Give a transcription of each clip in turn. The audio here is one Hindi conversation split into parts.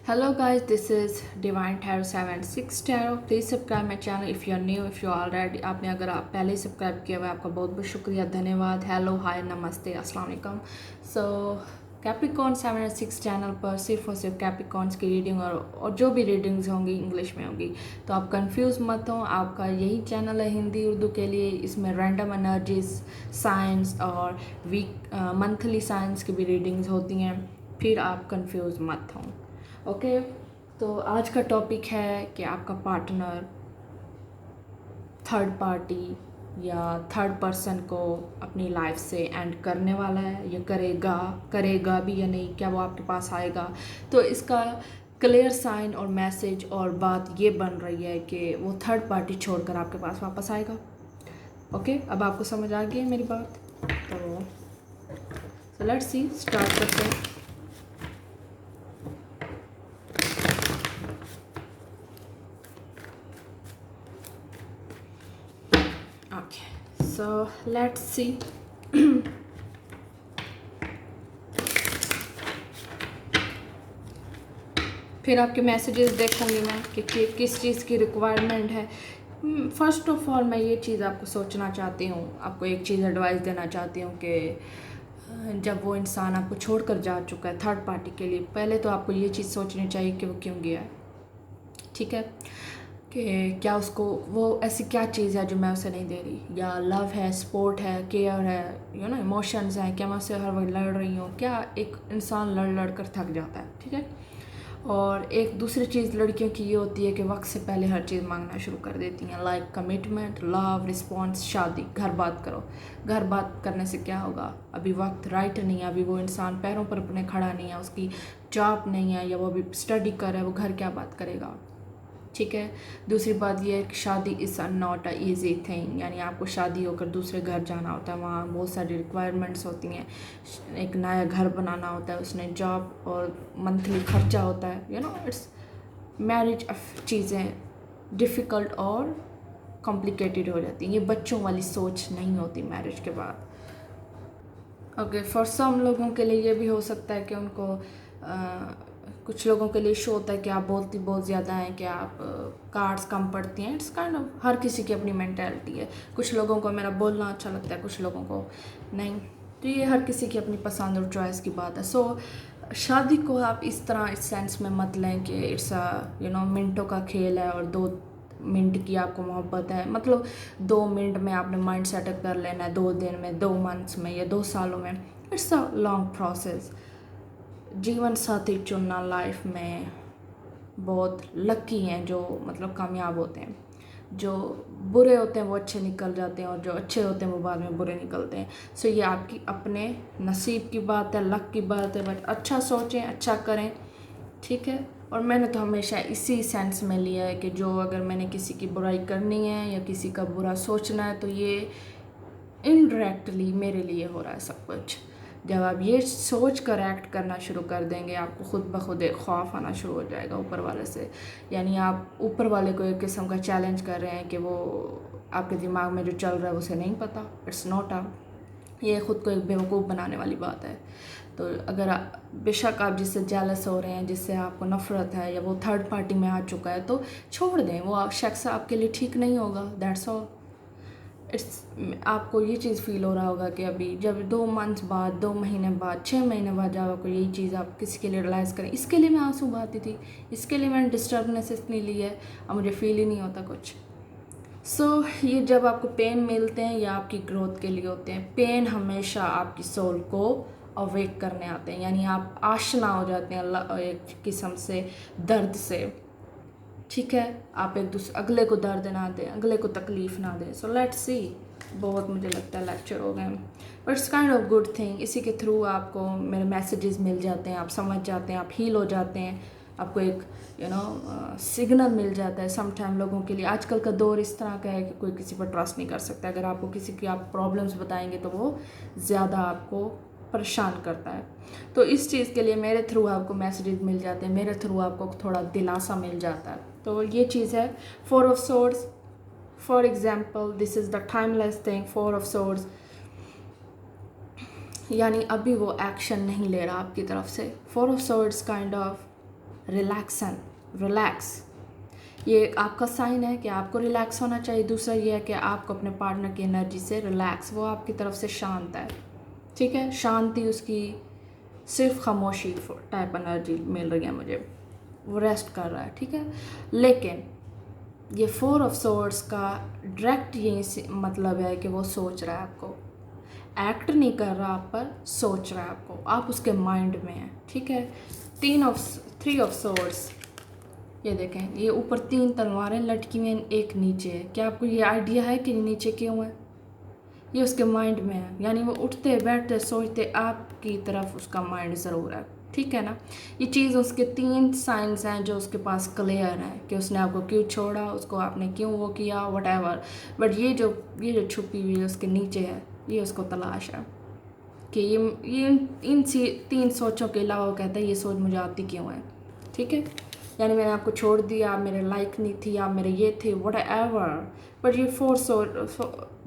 Hello guys, this is Divine Tarot 76 Tarot. Please subscribe my channel if you are new. If you are already आपने अगर आप पहले ही सब्सक्राइब किया हुआ है आपका बहुत बहुत शुक्रिया, धन्यवाद. हेलो, हाय, नमस्ते, अस्सलाम वालेकुम. सो कैप्रिकॉन 76 चैनल पर सिर्फ और सिर्फ कैप्रिकॉन्स की रीडिंग और जो भी रीडिंग्स होंगी इंग्लिश में होंगी. तो आप कंफ्यूज मत हो, आपका यही चैनल है हिंदी उर्दू के लिए. इसमें रैंडम एनर्जीज, साइंस और वीक मंथली साइंस की भी रीडिंग्स होती हैं. फिर आप कंफ्यूज मत हों. ओके तो आज का टॉपिक है कि आपका पार्टनर थर्ड पार्टी या थर्ड पर्सन को अपनी लाइफ से एंड करने वाला है या करेगा भी या नहीं, क्या वो आपके पास आएगा. तो इसका क्लियर साइन और मैसेज और बात ये बन रही है कि वो थर्ड पार्टी छोड़कर आपके पास वापस आएगा. ओके अब आपको समझ आ गई है मेरी बात. तो लेट्स सी, स्टार्ट करते हैं. Okay, so let's see. फिर आपके मैसेजेस देखूंगी मैं कि किस चीज़ की रिक्वायरमेंट है. फर्स्ट ऑफ ऑल मैं ये चीज़ आपको सोचना चाहती हूँ, आपको एक चीज़ एडवाइस देना चाहती हूँ कि जब वो इंसान आपको छोड़कर जा चुका है थर्ड पार्टी के लिए, पहले तो आपको ये चीज़ सोचनी चाहिए कि वो क्यों गया है. ठीक है, कि क्या उसको वो ऐसी क्या चीज़ है जो मैं उसे नहीं दे रही, या लव है, सपोर्ट है, केयर है, इमोशंस हैं, क्या मैं उससे हर वक्त लड़ रही हूँ. क्या एक इंसान लड़ लड़ कर थक जाता है. ठीक है, और एक दूसरी चीज़ लड़कियों की ये होती है कि वक्त से पहले हर चीज़ मांगना शुरू कर देती हैं, लाइक कमिटमेंट, लव, रिस्पॉन्स, शादी. घर बात करो. घर बात करने से क्या होगा, अभी वक्त राइट नहीं है, अभी वो इंसान पैरों पर अपने खड़ा नहीं है, उसकी जॉब नहीं है, या वो अभी स्टडी कर रहा है, वो घर क्या बात करेगा. ठीक है, दूसरी बात ये है कि शादी is not a easy thing, यानी आपको शादी होकर दूसरे घर जाना होता है, वहाँ बहुत सारी रिक्वायरमेंट्स होती हैं, एक नया घर बनाना होता है, उसने जॉब और मंथली खर्चा होता है. इट्स मैरिज चीज़ें डिफ़िकल्ट और कॉम्प्लिकेटेड हो जाती हैं. ये बच्चों वाली सोच नहीं होती मैरिज के बाद. ओके, फॉर सम लोगों के लिए ये भी हो सकता है कि उनको कुछ लोगों के लिए शो होता है कि आप बोलती बहुत ज़्यादा हैं, कि आप कार्ड्स कम पढ़ती हैं. इट्स काइंड ऑफ हर किसी की अपनी मेंटालिटी है. कुछ लोगों को मेरा बोलना अच्छा लगता है, कुछ लोगों को नहीं. तो ये हर किसी की अपनी पसंद और चॉइस की बात है. सो शादी को आप इस तरह इस सेंस में मत लें कि इट्स मिनटों का खेल है और 2 मिनट की आपको मोहब्बत है. मतलब 2 मिनट में आपने माइंड सेटअप कर लेना है, 2 दिन में, 2 मंथ्स में या 2 सालों में. It's a long process. जीवन साथी चुनना लाइफ में बहुत लकी हैं जो कामयाब होते हैं. जो बुरे होते हैं वो अच्छे निकल जाते हैं, और जो अच्छे होते हैं वो बाद में बुरे निकलते हैं. सो ये आपकी अपने नसीब की बात है, लक की बात है. बट अच्छा सोचें, अच्छा करें. ठीक है, और मैंने तो हमेशा इसी सेंस में लिया है कि जो अगर मैंने किसी की बुराई करनी है या किसी का बुरा सोचना है तो ये इनडायरेक्टली मेरे लिए हो रहा है सब कुछ. जब आप ये सोच कर एक्ट करना शुरू कर देंगे, आपको खुद ब खुद एक खौफ आना शुरू हो जाएगा ऊपर वाले से. यानी आप ऊपर वाले को एक किस्म का चैलेंज कर रहे हैं कि वो आपके दिमाग में जो चल रहा है उसे नहीं पता. इट्स नॉट अ, ये खुद को एक बेवकूफ़ बनाने वाली बात है. तो अगर बेशक आप जिससे जेलस हो रहे हैं, जिससे आपको नफ़रत है, या वो थर्ड पार्टी में आ चुका है, तो छोड़ दें. वो शख्स आपके लिए ठीक नहीं होगा, दैट्स ऑल. आपको ये चीज़ फील हो रहा होगा कि अभी जब 2 मंथ्स बाद, 2 महीने बाद, 6 महीने बाद जब आपको यही चीज़ आप किसी के लिए रियलाइज़ करें, इसके लिए मैं आंसू बहाती थी, इसके लिए मैंने डिस्टर्बनेस इतनी ली है, अब मुझे फील ही नहीं होता कुछ. सो ये जब आपको पेन मिलते हैं या आपकी ग्रोथ के लिए होते हैं. पेन हमेशा आपकी सोल को अवेक करने आते हैं, यानी आप आशना हो जाते हैं एक किस्म से दर्द से. ठीक है, आप एक दूसरे अगले को दर्द ना दें, अगले को तकलीफ़ ना दें. सो लेट्स सी. बहुत मुझे लगता है लेक्चर हो गए, but it's kind of good thing. इसी के थ्रू आपको मेरे मैसेजेस मिल जाते हैं, आप समझ जाते हैं, आप हील हो जाते हैं. आपको एक सिग्नल मिल जाता है. सम टाइम लोगों के लिए आजकल का दौर इस तरह का है कि कोई किसी पर ट्रस्ट नहीं कर सकता. अगर आपको किसी की आप प्रॉब्लम्स बताएंगे तो वो ज़्यादा आपको परेशान करता है. तो इस चीज़ के लिए मेरे थ्रू आपको मैसेजेस मिल जाते हैं, मेरे थ्रू आपको थोड़ा दिलासा मिल जाता है. तो ये चीज़ है. 4 of swords for example, this is the timeless thing. 4 of swords यानी अभी वो एक्शन नहीं ले रहा आपकी तरफ से. 4 of swords kind of relax. ये एक आपका साइन है कि आपको रिलैक्स होना चाहिए। दूसरा ये है कि आपको अपने पार्टनर की एनर्जी से रिलैक्स, वो आपकी तरफ से शांत है, ठीक है। शांति उसकी, सिर्फ खामोशी टाइप एनर्जी मिल रही है मुझे, वो रेस्ट कर रहा है, ठीक है। लेकिन ये 4 ऑफ सोर्ड्स का डायरेक्ट ये मतलब है कि वो सोच रहा है आपको, एक्ट नहीं कर रहा आप पर, सोच रहा है आपको, आप उसके माइंड में हैं, ठीक है। 3 ऑफ सोर्ड्स, ये देखें, ये ऊपर 3 तलवारें लटकी हुई हैं, एक नीचे है। क्या आपको ये आइडिया है कि नीचे क्यों है? ये उसके माइंड में है, यानी वो उठते बैठते सोचते आपकी तरफ उसका माइंड ज़रूर है, ठीक है ना। ये चीज़ उसके 3 साइंस हैं जो उसके पास क्लियर हैं कि उसने आपको क्यों छोड़ा, उसको आपने क्यों वो किया, वट। बट ये जो छुपी हुई है उसके नीचे है, ये उसको तलाश है कि ये इन 3 सोचों के अलावा वो कहता है ये सोच मुझे आती क्यों है, ठीक है। यानी मैंने आपको छोड़ दिया, आप मेरे लाइक नहीं थी, आप मेरे ये थे, वट एवर। बट ये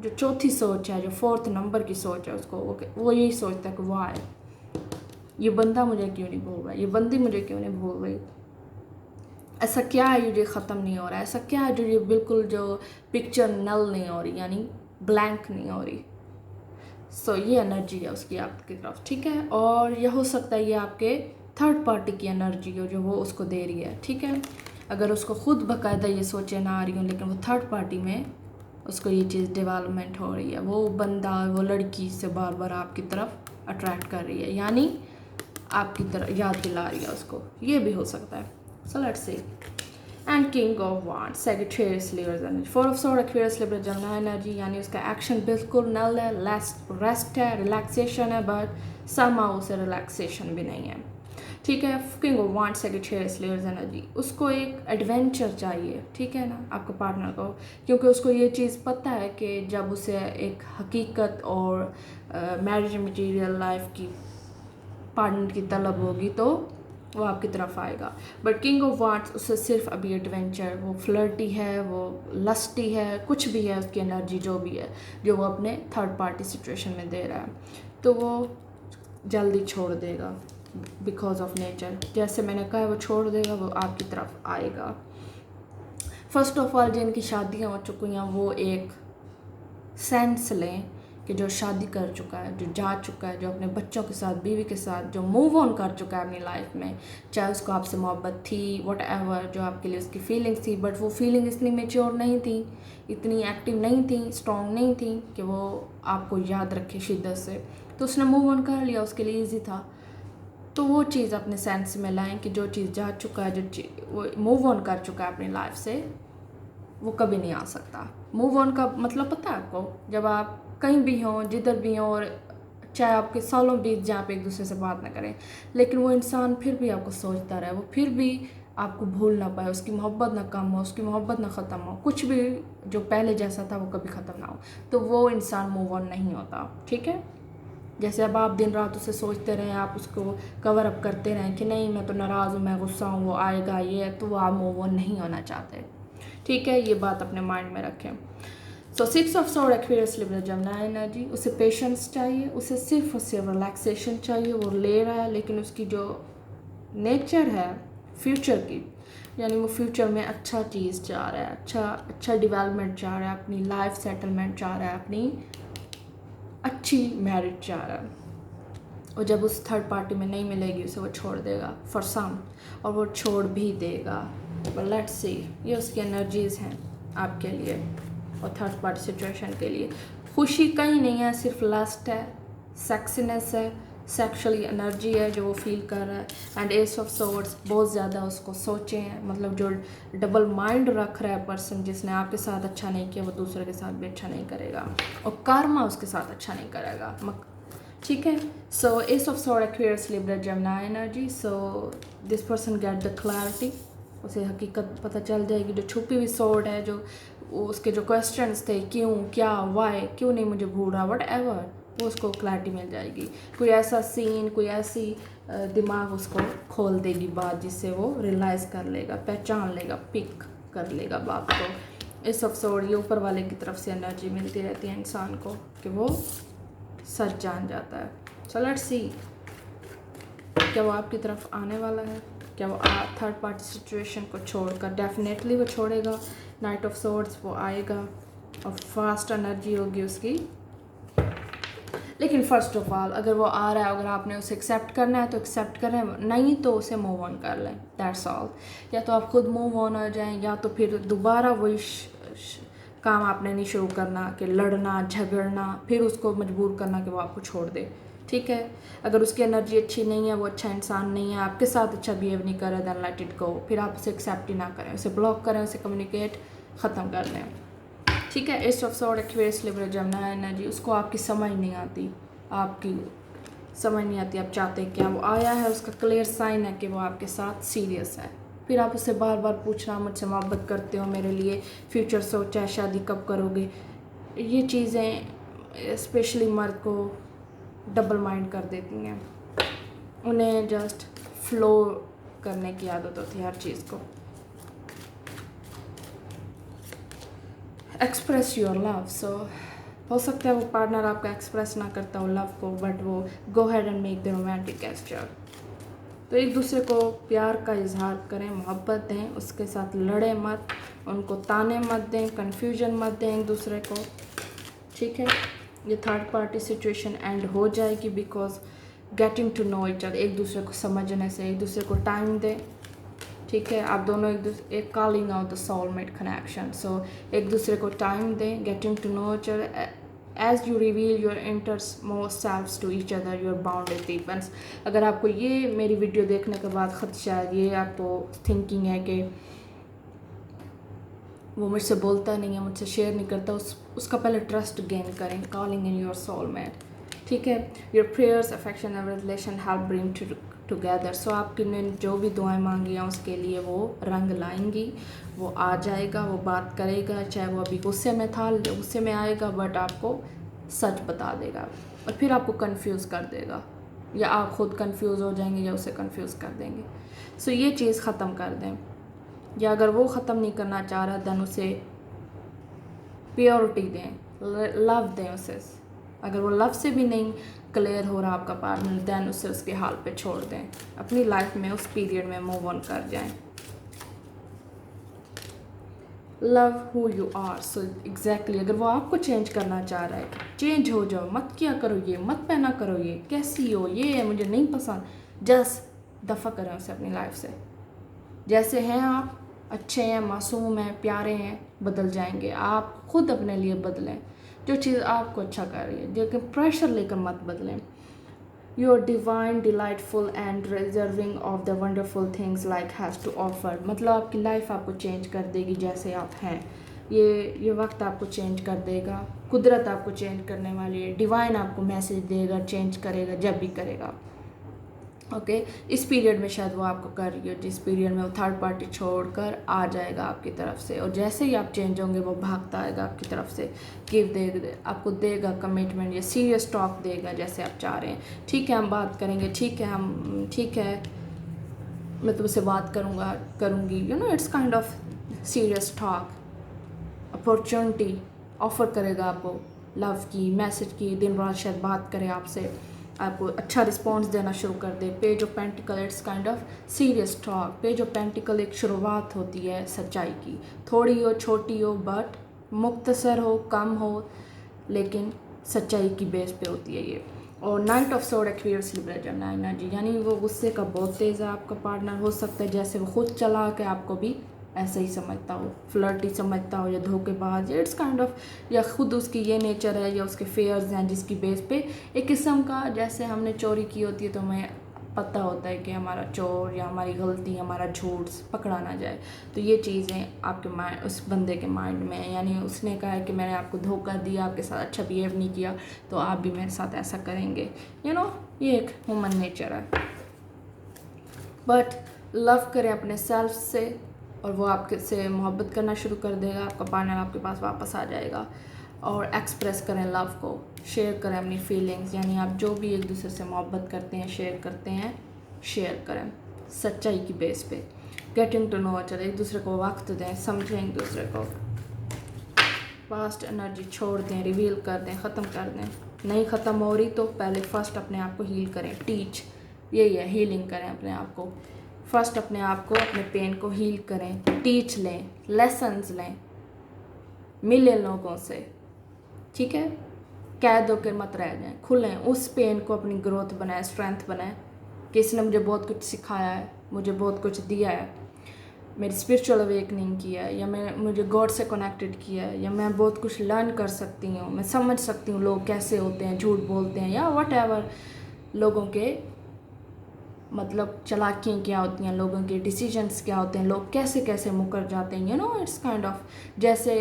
जो चौथी सोच है, जो 4th नंबर की सोच है, उसको वो यही सोचता है कि वाह, ये बंदा मुझे क्यों नहीं भूल रहा, ये बंदी मुझे क्यों नहीं भूल रही, ऐसा क्या है जो ख़त्म नहीं हो रहा है, ऐसा क्या है जो ये बिल्कुल जो पिक्चर नल नहीं हो रही, यानी ब्लैंक नहीं हो रही। सो ये एनर्जी है उसकी आपकी तरफ, ठीक है। और यह हो सकता है ये आपके 3rd पार्टी की एनर्जी हो जो वो उसको दे रही है, ठीक है। अगर उसको खुद बाकायदा ये सोचे ना आ रही हो, लेकिन वो 3rd पार्टी में उसको ये चीज़ डेवलपमेंट हो रही है, वो बंदा वो लड़की से बार बार आपकी तरफ अट्रैक्ट कर रही है, यानी आपकी तरफ याद दिला रही है उसको, ये भी हो सकता है। So let's see. And king of wands, Sagittarius Leo Aries energy, 4 of sword, Aquarius Libra Gemini energy, यानी उसका एक्शन बिल्कुल नल है, रेस्ट है, रिलैक्सेशन है, बट समहाउ उसे रिलैक्सेशन भी नहीं है, ठीक है। King of wands, Sagittarius Leo Aries energy, उसको एक एडवेंचर चाहिए, ठीक है ना, आपको पार्टनर को, क्योंकि उसको ये चीज़ पता है कि जब उसे एक हकीकत और मैरिज मटीरियल लाइफ की पार्टनर की तलब होगी तो वो आपकी तरफ आएगा। बट किंग ऑफ वांड्स उससे सिर्फ अभी एडवेंचर, वो फ्लर्टी है, वो लस्टी है, कुछ भी है उसकी एनर्जी जो भी है, जो वो अपने 3rd पार्टी सिचुएशन में दे रहा है, तो वो जल्दी छोड़ देगा बिकॉज ऑफ नेचर। जैसे मैंने कहा वो छोड़ देगा, वो आपकी तरफ आएगा। फर्स्ट ऑफ ऑल जिनकी शादियाँ हो चुकी हैं वो एक सेंस लें कि जो शादी कर चुका है, जो जा चुका है, जो अपने बच्चों के साथ, बीवी के साथ जो मूव ऑन कर चुका है अपनी लाइफ में, चाहे उसको आपसे मोहब्बत थी, वट एवर, जो आपके लिए उसकी फीलिंग्स थी, बट वो फीलिंग इतनी मेच्योर नहीं थी, इतनी एक्टिव नहीं थी, स्ट्रॉन्ग नहीं थी कि वो आपको याद रखे शिद्दत से, तो उसने मूव ऑन कर लिया, उसके लिए ईजी था। तो वो चीज़ अपने सेंस में लाएं कि जो चीज़ जा चुका है, वो मूव ऑन कर चुका है अपनी लाइफ से, वो कभी नहीं आ सकता। मूव ऑन का मतलब पता है आपको? जब आप कहीं भी हों, जिधर भी हों, और चाहे आपके सालों बीत जाए, आप एक दूसरे से बात ना करें, लेकिन वो इंसान फिर भी आपको सोचता रहे, वो फिर भी आपको भूल ना पाए, उसकी मोहब्बत ना कम हो, उसकी मोहब्बत ना ख़त्म हो, कुछ भी जो पहले जैसा था वो कभी ख़त्म ना हो, तो वो इंसान मूव ऑन नहीं होता, ठीक है। जैसे अब आप दिन रात उसे सोचते रहें, आप उसको कवर अप करते रहें कि नहीं मैं तो नाराज़ हूँ, मैं गुस्सा हूँ, वो आएगा, ये, तो आप मूव ऑन नहीं होना चाहते, ठीक है। ये बात अपने माइंड में रखें। So 6 of sword, Aquarius Libra Gemini energy, उसे पेशेंस चाहिए, उसे सिर्फ और सिर्फ रिलैक्सेशन चाहिए, वो ले रहा है, लेकिन उसकी जो नेचर है फ्यूचर की, यानी वो फ्यूचर में अच्छा चीज़ चाह रहा है, अच्छा डेवलपमेंट चाह रहा है, अपनी लाइफ सेटलमेंट चाह रहा है, अपनी अच्छी मैरिज चाह रहा है, और जब उस 3rd पार्टी में नहीं मिलेगी उसे वो छोड़ देगा फॉर सम, और वो छोड़ भी देगा। बट लेट्स सी, ये उसकी एनर्जीज़ हैं आपके लिए और 3rd पार्टी सिचुएशन के लिए। खुशी कहीं नहीं है, सिर्फ लस्ट है, सेक्सीनेस है, सेक्शुअली एनर्जी है जो वो फील कर रहा है। एंड एस ऑफ सोर्ड्स, बहुत ज़्यादा उसको सोचे हैं, मतलब जो डबल माइंड रख रहा है पर्सन, जिसने आपके साथ अच्छा नहीं किया वो दूसरे के साथ भी अच्छा नहीं करेगा, और कर्मा उसके साथ अच्छा नहीं करेगा, ठीक है। So ace of sword, Aquarius Libra Gemini energy, so this person get the clarity, उसे हकीकत पता चल जाएगी, जो छुपी हुई सोर्ड है, जो उसके जो क्वेश्चंस थे, क्यों, क्या, वाई, क्यों नहीं मुझे भूल रहा, वट एवर, वो उसको क्लैरिटी मिल जाएगी। कोई ऐसा सीन, कोई ऐसी दिमाग उसको खोल देगी बात, जिससे वो रियलाइज़ कर लेगा, पहचान लेगा, पिक कर लेगा बात को। इस ऑफ सोर्ड, ये ऊपर वाले की तरफ से एनर्जी मिलती रहती है इंसान को कि वो सच जान जाता है। सो लेट्स सी, क्या वो आपकी तरफ आने वाला है? क्या वो थर्ड पार्टी सिचुएशन को छोड़कर, डेफिनेटली वो छोड़ेगा। नाइट ऑफ सोर्ड्स वो आएगा और फास्ट एनर्जी होगी उसकी। लेकिन फ़र्स्ट ऑफ ऑल अगर वो आ रहा है, अगर आपने उसे एक्सेप्ट करना है तो एक्सेप्ट करें, नहीं तो उसे मूव ऑन कर लें, दैट्स ऑल। या तो आप खुद मूव ऑन हो जाएं, या तो फिर दोबारा वही काम आपने नहीं शुरू करना कि लड़ना झगड़ना, फिर उसको मजबूर करना कि वो आपको छोड़ दे। ठीक है, अगर उसकी एनर्जी अच्छी नहीं है, वो अच्छा इंसान नहीं है, आपके साथ अच्छा बिहेव नहीं कर रहा, देन लेट इट गो। फिर आप उसे एक्सेप्ट ही ना करें, उसे ब्लॉक करें, उसे कम्युनिकेट ख़त्म कर दें। ठीक है, ace of sword Aquarius Libra Gemini energy, उसको आपकी समझ नहीं आती, आपकी समझ नहीं आती आप चाहते क्या। वो आया है, उसका क्लियर साइन है कि वो आपके साथ सीरियस है। फिर आप उससे बार बार पूछना, मुझसे मोहब्बत करते हो, मेरे लिए फ्यूचर सोचा है, शादी कब करोगे। ये चीज़ें स्पेशली मर्द को डबल माइंड कर देती हैं, उन्हें जस्ट फ्लो करने की आदत होती है हर चीज़ को। एक्सप्रेस योर लव, सो हो सकता है वो पार्टनर आपका एक्सप्रेस ना करता हो लव को, बट वो go ahead and make the romantic gesture. तो एक दूसरे को प्यार का इजहार करें, मोहब्बत दें, उसके साथ लड़े मत, उनको ताने मत दें, कन्फ्यूजन मत दें एक दूसरे को। ठीक है, ये थर्ड पार्टी सिचुएशन एंड हो जाएगी because getting to know each other, एक दूसरे को समझने से, एक दूसरे को टाइम दें। ठीक है, आप दोनों एक calling out the soulmate connection, so एक दूसरे को टाइम दें, getting to know each other. As you reveal your इंटर्स मोर selves to each other, your bonded deepens. अगर आपको ये मेरी वीडियो देखने के बाद खदशा, ये आपको थिंकिंग है कि वो मुझसे बोलता नहीं है, मुझसे शेयर नहीं करता, उसका पहले ट्रस्ट गेन करें, कॉलिंग इन योर सोलमेट। ठीक है, your prayers affection and relation help bring together, so आपकी ने जो भी दुआएं मांगी हैं उसके लिए वो रंग लाएंगी, वो आ जाएगा, वो बात करेगा, चाहे वो अभी गुस्से में था, गुस्से में आएगा, बट आपको सच बता देगा और फिर आपको कंफ्यूज कर देगा, या आप खुद कंफ्यूज हो जाएंगे या उसे कंफ्यूज कर देंगे। सो ये चीज़ ख़त्म कर दें, या अगर वो ख़त्म नहीं करना चाह रहा देन उसे प्योरिटी दें, लव दें उसे। अगर वो लव से भी नहीं क्लियर हो रहा आपका पार्टनर, देन उसे उसके हाल पे छोड़ दें, अपनी लाइफ में उस पीरियड में मूव ऑन कर जाएं। Love who you are, so exactly अगर वो आपको चेंज करना चाह रहा है, चेंज हो जाओ, मत किया करो ये, मत पहना करो ये, कैसी हो ये, मुझे नहीं पसंद, जस्ट दफ़ा करें उसे अपनी लाइफ से। जैसे हैं आप, अच्छे हैं, मासूम हैं, प्यारे हैं, बदल जाएंगे। आप खुद अपने लिए बदलें जो चीज़ आपको अच्छा कर रही है, लेकिन प्रेशर लेकर मत बदलें। You are divine, delightful and deserving of the wonderful things life has to offer, मतलब आपकी लाइफ आपको चेंज कर देगी जैसे आप हैं। ये वक्त आपको चेंज कर देगा, कुदरत आपको चेंज करने वाली है, डिवाइन आपको मैसेज देगा, चेंज करेगा जब भी करेगा। ओके, इस पीरियड में शायद वो आपको कर रही हो, जिस पीरियड में वो थर्ड पार्टी छोड़कर आ जाएगा आपकी तरफ से, और जैसे ही आप चेंज होंगे वो भागता आएगा आपकी तरफ से, आपको देगा कमिटमेंट या सीरियस टॉक देगा जैसे आप चाह रहे हैं। ठीक है, हम बात करेंगे, ठीक है मैं तुमसे बात करूँगी, you know, it's kind of serious talk, opportunity offer करेगा आपको लव की, मैसेज की, दिन रात शायद बात करे आपसे, आपको अच्छा रिस्पॉन्स देना शुरू कर दे। Page of pentacles, it's kind of serious talk. Page of pentacles एक शुरुआत होती है सच्चाई की, थोड़ी हो, छोटी हो, बट मुख्तसर हो, कम हो, लेकिन सच्चाई की बेस पे होती है ये। और night of sword Aquarius Libra Gemini energy, यानी वो गुस्से का बहुत तेज़ है आपका पार्टनर, हो सकता है जैसे वो खुद चला के आपको भी ऐसे ही समझता हो, फ्लर्टी समझता हो या धोखेबाज, इट्स काइंड ऑफ, या खुद उसकी ये नेचर है या उसके फेयर्स हैं जिसकी बेस पे एक किस्म का, जैसे हमने चोरी की होती है तो हमें पता होता है कि हमारा चोर या हमारी गलती, हमारा झूठ पकड़ा ना जाए। तो ये चीज़ें आपके माइंड, उस बंदे के माइंड में है, यानी उसने कहा है कि मैंने आपको धोखा दिया, आपके साथ अच्छा बिहेव नहीं किया, तो आप भी मेरे साथ ऐसा करेंगे, यू नो, ये एक ह्यूमन नेचर है। बट लव करें अपने सेल्फ से और वो आपके से मोहब्बत करना शुरू कर देगा, आपका पार्टनर आपके पास वापस आ जाएगा। और एक्सप्रेस करें लव को, शेयर करें अपनी फीलिंग्स, यानी आप जो भी एक दूसरे से मोहब्बत करते हैं, शेयर करते हैं, शेयर करें सच्चाई की बेस पे। Getting to know each other, एक दूसरे को वक्त दें, समझें एक दूसरे को, पास्ट एनर्जी छोड़ दें, रिवील कर दें, ख़त्म कर दें। नहीं ख़त्म हो रही तो पहले फर्स्ट अपने आप को हील करें, टीच, यही है, हीलिंग करें अपने आप को। फर्स्ट अपने आप को, अपने पेन को हील करें, टीच लें, लेसन्स लें, मिले लोगों से, ठीक है। कैद होकर मत रह जाएं, खुलें, उस पेन को अपनी ग्रोथ बनाए, स्ट्रेंथ बनाए कि इसने मुझे बहुत कुछ सिखाया है, मुझे बहुत कुछ दिया है, मेरी स्पिरिचुअल अवेकनिंग किया है, या मुझे गॉड से कनेक्टेड किया है, या मैं बहुत कुछ लर्न कर सकती हूँ, मैं समझ सकती हूँ लोग कैसे होते हैं, झूठ बोलते हैं, या वट एवर लोगों के मतलब चालाकियाँ क्या होती हैं, लोगों के डिसीजंस क्या होते हैं, लोग कैसे कैसे मुकर जाते हैं, इट्स काइंड ऑफ, जैसे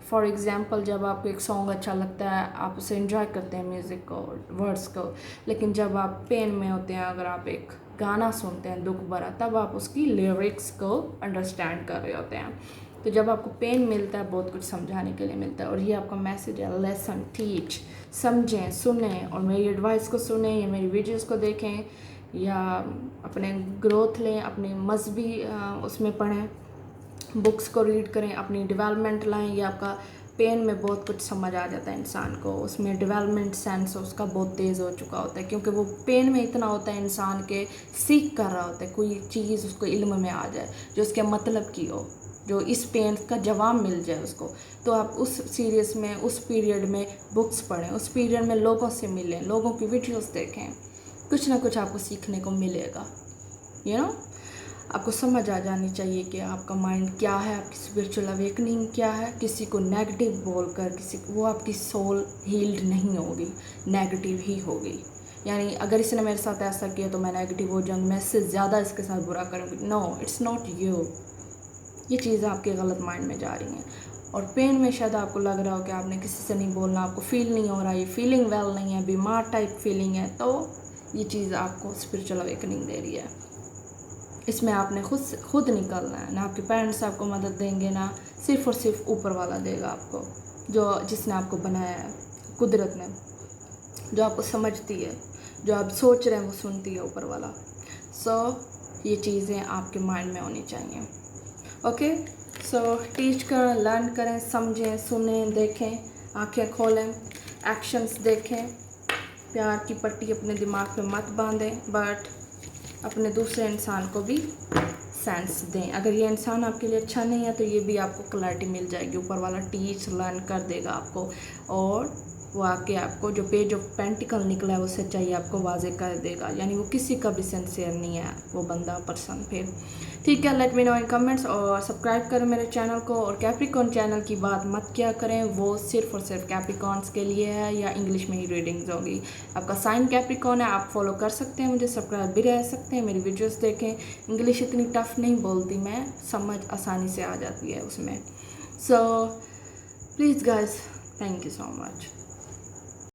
फॉर एग्ज़ाम्पल जब आपको एक सॉन्ग अच्छा लगता है, आप उसे एंजॉय करते हैं, म्यूज़िक को, वर्ड्स को, लेकिन जब आप पेन में होते हैं, अगर आप एक गाना सुनते हैं दुख भरा, तब आप उसकी लिरिक्स को अंडरस्टैंड कर रहे होते हैं। तो जब आपको पेन मिलता है, बहुत कुछ समझाने के लिए मिलता है, और ये आपका मैसेज है, लेसन, टीच, समझें, सुनें, और मेरी एडवाइस को सुनें, या मेरी वीडियोज़ को देखें, या अपने ग्रोथ लें, अपने मजहबी उसमें पढ़ें, बुक्स को रीड करें, अपनी डेवलपमेंट लाएं। या आपका पेन में बहुत कुछ समझ आ जाता है इंसान को, उसमें डेवलपमेंट सेंस उसका बहुत तेज़ हो चुका होता है, क्योंकि वो पेन में इतना होता है इंसान के सीख कर रहा होता है, कोई चीज़ उसको इल्म में आ जाए जो उसके मतलब की हो, जो इस पेन का जवाब मिल जाए उसको। तो आप उस सीरीज़ में, उस पीरियड में बुक्स पढ़ें, उस पीरियड में लोगों से मिलें, लोगों की वीडियोस देखें, कुछ ना कुछ आपको सीखने को मिलेगा। आपको समझ आ जानी चाहिए कि आपका माइंड क्या है, आपकी स्पिरिचुअल अवेकनिंग क्या है। किसी को नेगेटिव बोलकर वो आपकी सोल हील्ड नहीं होगी, नेगेटिव ही होगी। यानी अगर इसने मेरे साथ ऐसा किया तो मैं नेगेटिव हो जाऊँगी, मैं इससे ज़्यादा इसके साथ बुरा करूँगी। No, it's not you. ये चीज़ें आपके गलत माइंड में जा रही हैं। और पेन में शायद आपको लग रहा हो कि आपने किसी से नहीं बोलना, आपको फील नहीं हो रहा, ये फीलिंग वेल नहीं है, बीमार टाइप फीलिंग है, तो ये चीज़ आपको स्पिरिचुअल अवेकनिंग दे रही है। इसमें आपने खुद निकलना है, ना आपके पेरेंट्स आपको मदद देंगे, ना सिर्फ़ और सिर्फ ऊपर वाला देगा आपको, जिसने आपको बनाया है, कुदरत ने, जो आपको समझती है, जो आप सोच रहे हैं वो सुनती है ऊपर वाला। ये चीज़ें आपके माइंड में होनी चाहिए। ओके, टीच करें, लर्न करें, समझें, सुनें, देखें, आंखें खोलें, एक्शंस देखें, प्यार की पट्टी अपने दिमाग पे मत बांधें, बट अपने दूसरे इंसान को भी सेंस दें। अगर ये इंसान आपके लिए अच्छा नहीं है तो ये भी आपको क्लैरिटी मिल जाएगी, ऊपर वाला टीच लर्न कर देगा आपको, और वो आके आपको जो पेज ऑफ पेंटिकल निकला है वो सच्चाई आपको वाजे कर देगा। यानी वो किसी का भी सिंसियर नहीं है वो बंदा, पर्सन। फिर ठीक है, लेट मी नो इन कमेंट्स, और सब्सक्राइब करें मेरे चैनल को। और कैप्रिकॉर्न चैनल की बात मत किया करें, वो सिर्फ और सिर्फ कैप्रिकॉर्न्स के लिए है, या इंग्लिश में ही रीडिंग्स होगी। आपका साइन कैप्रिकॉर्न है, आप फॉलो कर सकते हैं मुझे, सब्सक्राइब भी रह सकते हैं, मेरी वीडियोस देखें। इंग्लिश इतनी टफ नहीं बोलती मैं, समझ आसानी से आ जाती है उसमें। So please guys, thank you so much.